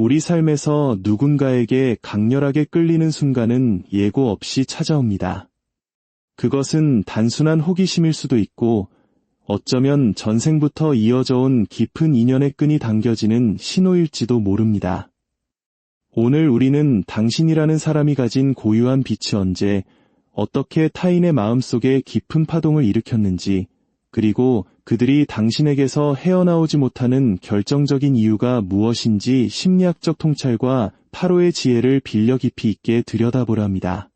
우리 삶에서 누군가에게 강렬하게 끌리는 순간은 예고 없이 찾아옵니다. 그것은 단순한 호기심일 수도 있고 어쩌면 전생부터 이어져 온 깊은 인연의 끈이 당겨지는 신호일지도 모릅니다. 오늘 우리는 당신이라는 사람이 가진 고유한 빛이 언제, 어떻게 타인의 마음속에 깊은 파동을 일으켰는지, 그리고 그들이 당신에게서 헤어나오지 못하는 결정적인 이유가 무엇인지 심리학적 통찰과 타로의 지혜를 빌려 깊이 있게 들여다보려 합니다.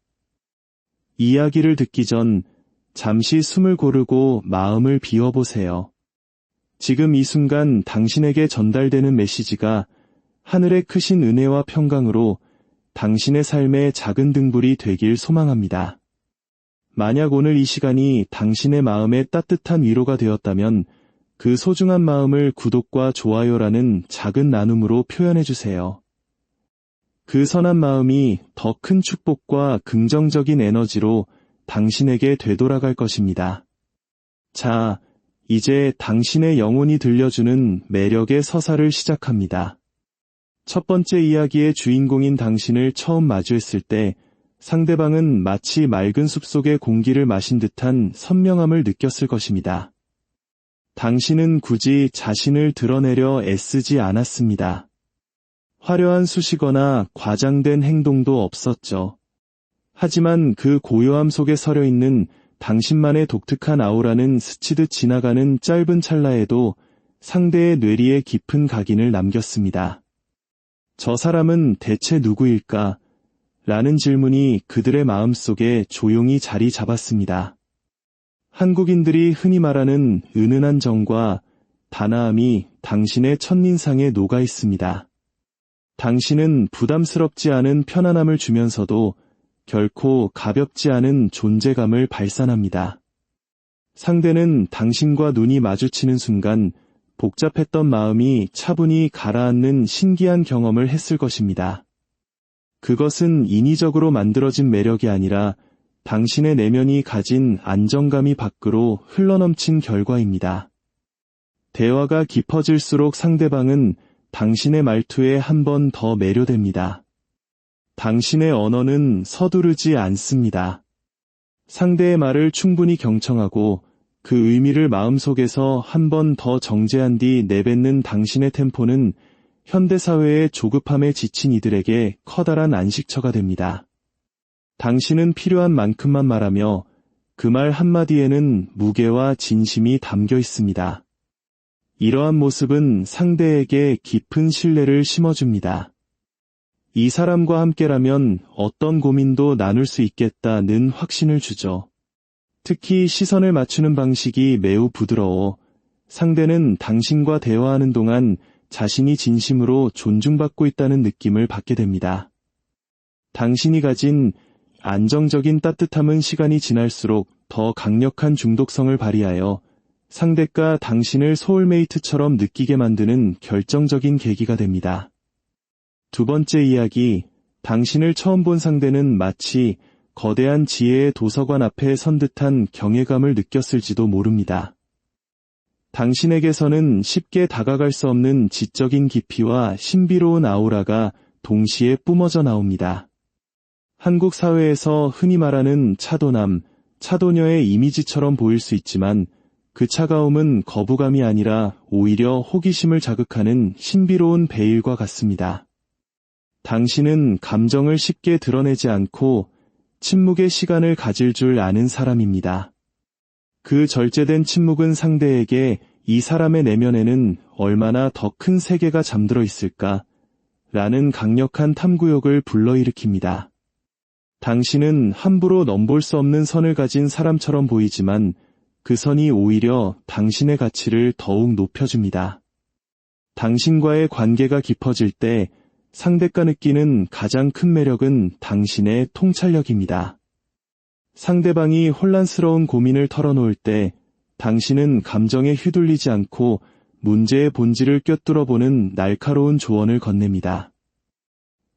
이야기를 듣기 전 잠시 숨을 고르고 마음을 비워보세요. 지금 이 순간 당신에게 전달되는 메시지가 하늘의 크신 은혜와 평강으로 당신의 삶의 작은 등불이 되길 소망합니다. 만약 오늘 이 시간이 당신의 마음에 따뜻한 위로가 되었다면 그 소중한 마음을 구독과 좋아요라는 작은 나눔으로 표현해주세요. 그 선한 마음이 더 큰 축복과 긍정적인 에너지로 당신에게 되돌아갈 것입니다. 자, 이제 당신의 영혼이 들려주는 매력의 서사를 시작합니다. 첫 번째 이야기의 주인공인 당신을 처음 마주했을 때 상대방은 마치 맑은 숲속의 공기를 마신 듯한 선명함을 느꼈을 것입니다. 당신은 굳이 자신을 드러내려 애쓰지 않았습니다. 화려한 수식어나 과장된 행동도 없었죠. 하지만 그 고요함 속에 서려 있는 당신만의 독특한 아우라는 스치듯 지나가는 짧은 찰나에도 상대의 뇌리에 깊은 각인을 남겼습니다. 저 사람은 대체 누구일까? 라는 질문이 그들의 마음속에 조용히 자리 잡았습니다. 한국인들이 흔히 말하는 은은한 정과 단아함이 당신의 첫인상에 녹아 있습니다. 당신은 부담스럽지 않은 편안함을 주면서도 결코 가볍지 않은 존재감을 발산합니다. 상대는 당신과 눈이 마주치는 순간 복잡했던 마음이 차분히 가라앉는 신기한 경험을 했을 것입니다. 그것은 인위적으로 만들어진 매력이 아니라 당신의 내면이 가진 안정감이 밖으로 흘러넘친 결과입니다. 대화가 깊어질수록 상대방은 당신의 말투에 한 번 더 매료됩니다. 당신의 언어는 서두르지 않습니다. 상대의 말을 충분히 경청하고 그 의미를 마음속에서 한 번 더 정제한 뒤 내뱉는 당신의 템포는 현대사회의 조급함에 지친 이들에게 커다란 안식처가 됩니다. 당신은 필요한 만큼만 말하며 그 말 한마디에는 무게와 진심이 담겨 있습니다. 이러한 모습은 상대에게 깊은 신뢰를 심어줍니다. 이 사람과 함께라면 어떤 고민도 나눌 수 있겠다는 확신을 주죠. 특히 시선을 맞추는 방식이 매우 부드러워 상대는 당신과 대화하는 동안 자신이 진심으로 존중받고 있다는 느낌을 받게 됩니다. 당신이 가진 안정적인 따뜻함은 시간이 지날수록 더 강력한 중독성을 발휘하여 상대가 당신을 소울메이트처럼 느끼게 만드는 결정적인 계기가 됩니다. 두 번째 이야기, 당신을 처음 본 상대는 마치 거대한 지혜의 도서관 앞에 선 듯한 경외감을 느꼈을지도 모릅니다. 당신에게서는 쉽게 다가갈 수 없는 지적인 깊이와 신비로운 아우라가 동시에 뿜어져 나옵니다. 한국 사회에서 흔히 말하는 차도남, 차도녀의 이미지처럼 보일 수 있지만 그 차가움은 거부감이 아니라 오히려 호기심을 자극하는 신비로운 베일과 같습니다. 당신은 감정을 쉽게 드러내지 않고 침묵의 시간을 가질 줄 아는 사람입니다. 그 절제된 침묵은 상대에게 이 사람의 내면에는 얼마나 더 큰 세계가 잠들어 있을까? 라는 강력한 탐구욕을 불러일으킵니다. 당신은 함부로 넘볼 수 없는 선을 가진 사람처럼 보이지만 그 선이 오히려 당신의 가치를 더욱 높여줍니다. 당신과의 관계가 깊어질 때 상대가 느끼는 가장 큰 매력은 당신의 통찰력입니다. 상대방이 혼란스러운 고민을 털어놓을 때 당신은 감정에 휘둘리지 않고 문제의 본질을 꿰뚫어보는 날카로운 조언을 건넵니다.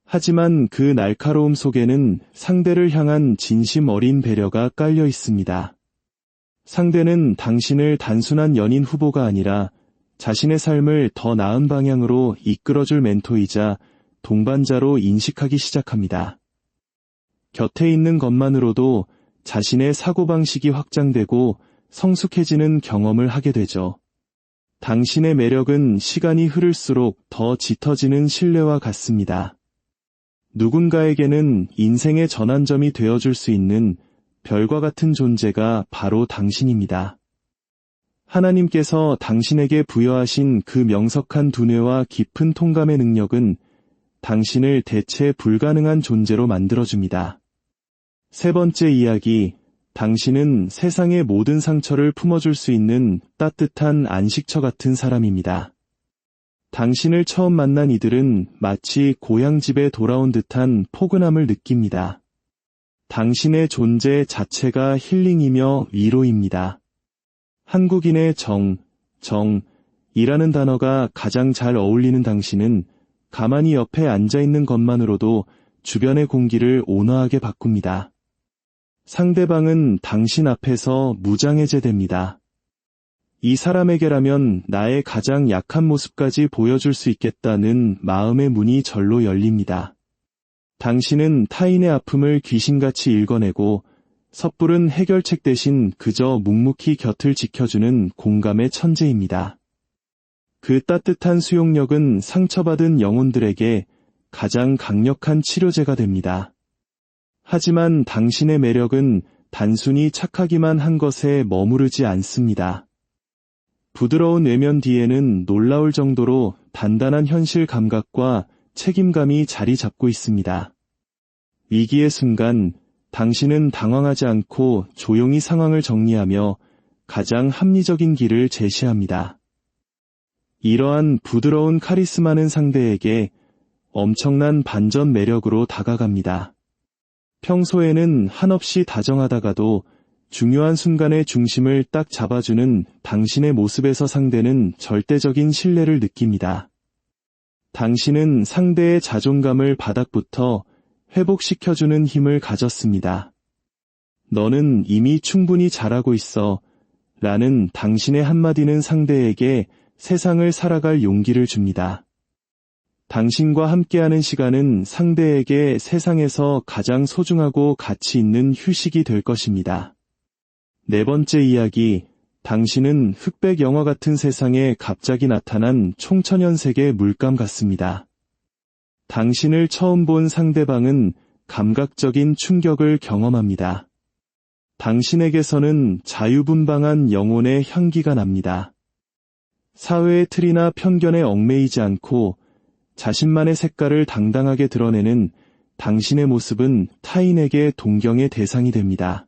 하지만 그 날카로움 속에는 상대를 향한 진심 어린 배려가 깔려 있습니다. 상대는 당신을 단순한 연인 후보가 아니라 자신의 삶을 더 나은 방향으로 이끌어줄 멘토이자 동반자로 인식하기 시작합니다. 곁에 있는 것만으로도 자신의 사고방식이 확장되고 성숙해지는 경험을 하게 되죠. 당신의 매력은 시간이 흐를수록 더 짙어지는 신뢰와 같습니다. 누군가에게는 인생의 전환점이 되어줄 수 있는 별과 같은 존재가 바로 당신입니다. 하나님께서 당신에게 부여하신 그 명석한 두뇌와 깊은 통감의 능력은 당신을 대체 불가능한 존재로 만들어줍니다. 세 번째 이야기, 당신은 세상의 모든 상처를 품어줄 수 있는 따뜻한 안식처 같은 사람입니다. 당신을 처음 만난 이들은 마치 고향집에 돌아온 듯한 포근함을 느낍니다. 당신의 존재 자체가 힐링이며 위로입니다. 한국인의 정이라는 단어가 가장 잘 어울리는 당신은 가만히 옆에 앉아있는 것만으로도 주변의 공기를 온화하게 바꿉니다. 상대방은 당신 앞에서 무장해제됩니다. 이 사람에게라면 나의 가장 약한 모습까지 보여줄 수 있겠다는 마음의 문이 절로 열립니다. 당신은 타인의 아픔을 귀신같이 읽어내고 섣부른 해결책 대신 그저 묵묵히 곁을 지켜주는 공감의 천재입니다. 그 따뜻한 수용력은 상처받은 영혼들에게 가장 강력한 치료제가 됩니다. 하지만 당신의 매력은 단순히 착하기만 한 것에 머무르지 않습니다. 부드러운 외면 뒤에는 놀라울 정도로 단단한 현실 감각과 책임감이 자리 잡고 있습니다. 위기의 순간, 당신은 당황하지 않고 조용히 상황을 정리하며 가장 합리적인 길을 제시합니다. 이러한 부드러운 카리스마는 상대에게 엄청난 반전 매력으로 다가갑니다. 평소에는 한없이 다정하다가도 중요한 순간의 중심을 딱 잡아주는 당신의 모습에서 상대는 절대적인 신뢰를 느낍니다. 당신은 상대의 자존감을 바닥부터 회복시켜주는 힘을 가졌습니다. 너는 이미 충분히 잘하고 있어 라는 당신의 한마디는 상대에게 세상을 살아갈 용기를 줍니다. 당신과 함께하는 시간은 상대에게 세상에서 가장 소중하고 가치 있는 휴식이 될 것입니다. 네 번째 이야기, 당신은 흑백 영화 같은 세상에 갑자기 나타난 총천연색의 물감 같습니다. 당신을 처음 본 상대방은 감각적인 충격을 경험합니다. 당신에게서는 자유분방한 영혼의 향기가 납니다. 사회의 틀이나 편견에 얽매이지 않고 자신만의 색깔을 당당하게 드러내는 당신의 모습은 타인에게 동경의 대상이 됩니다.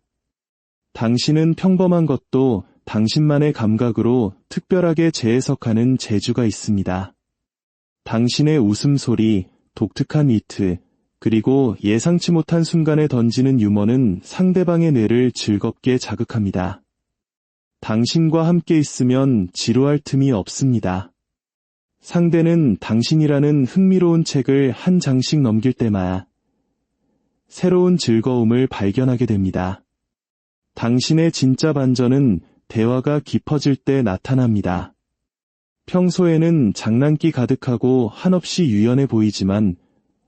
당신은 평범한 것도 당신만의 감각으로 특별하게 재해석하는 재주가 있습니다. 당신의 웃음소리, 독특한 위트, 그리고 예상치 못한 순간에 던지는 유머는 상대방의 뇌를 즐겁게 자극합니다. 당신과 함께 있으면 지루할 틈이 없습니다. 상대는 당신이라는 흥미로운 책을 한 장씩 넘길 때마다 새로운 즐거움을 발견하게 됩니다. 당신의 진짜 반전은 대화가 깊어질 때 나타납니다. 평소에는 장난기 가득하고 한없이 유연해 보이지만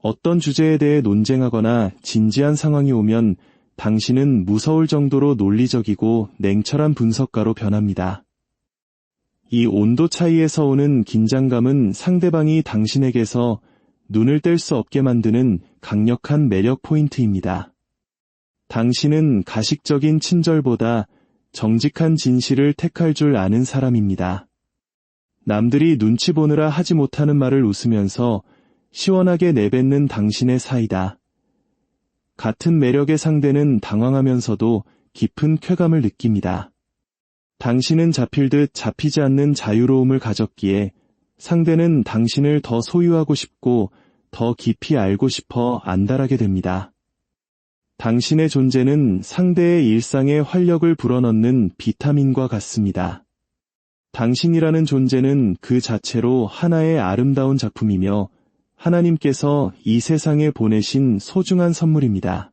어떤 주제에 대해 논쟁하거나 진지한 상황이 오면 당신은 무서울 정도로 논리적이고 냉철한 분석가로 변합니다. 이 온도 차이에서 오는 긴장감은 상대방이 당신에게서 눈을 뗄 수 없게 만드는 강력한 매력 포인트입니다. 당신은 가식적인 친절보다 정직한 진실을 택할 줄 아는 사람입니다. 남들이 눈치 보느라 하지 못하는 말을 웃으면서 시원하게 내뱉는 당신의 사이다. 같은 매력의 상대는 당황하면서도 깊은 쾌감을 느낍니다. 당신은 잡힐 듯 잡히지 않는 자유로움을 가졌기에 상대는 당신을 더 소유하고 싶고 더 깊이 알고 싶어 안달하게 됩니다. 당신의 존재는 상대의 일상에 활력을 불어넣는 비타민과 같습니다. 당신이라는 존재는 그 자체로 하나의 아름다운 작품이며 하나님께서 이 세상에 보내신 소중한 선물입니다.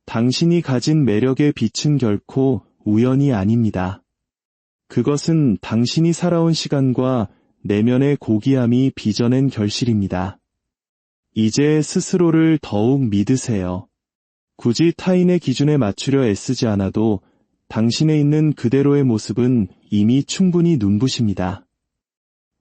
당신이 가진 매력의 빛은 결코 우연이 아닙니다. 그것은 당신이 살아온 시간과 내면의 고귀함이 빚어낸 결실입니다. 이제 스스로를 더욱 믿으세요. 굳이 타인의 기준에 맞추려 애쓰지 않아도 당신에 있는 그대로의 모습은 이미 충분히 눈부십니다.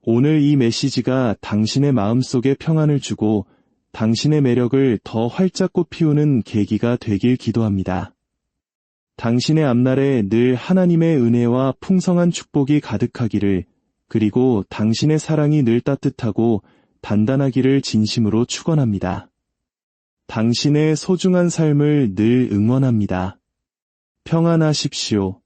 오늘 이 메시지가 당신의 마음속에 평안을 주고 당신의 매력을 더 활짝 꽃피우는 계기가 되길 기도합니다. 당신의 앞날에 늘 하나님의 은혜와 풍성한 축복이 가득하기를, 그리고 당신의 사랑이 늘 따뜻하고 단단하기를 진심으로 축원합니다. 당신의 소중한 삶을 늘 응원합니다. 평안하십시오.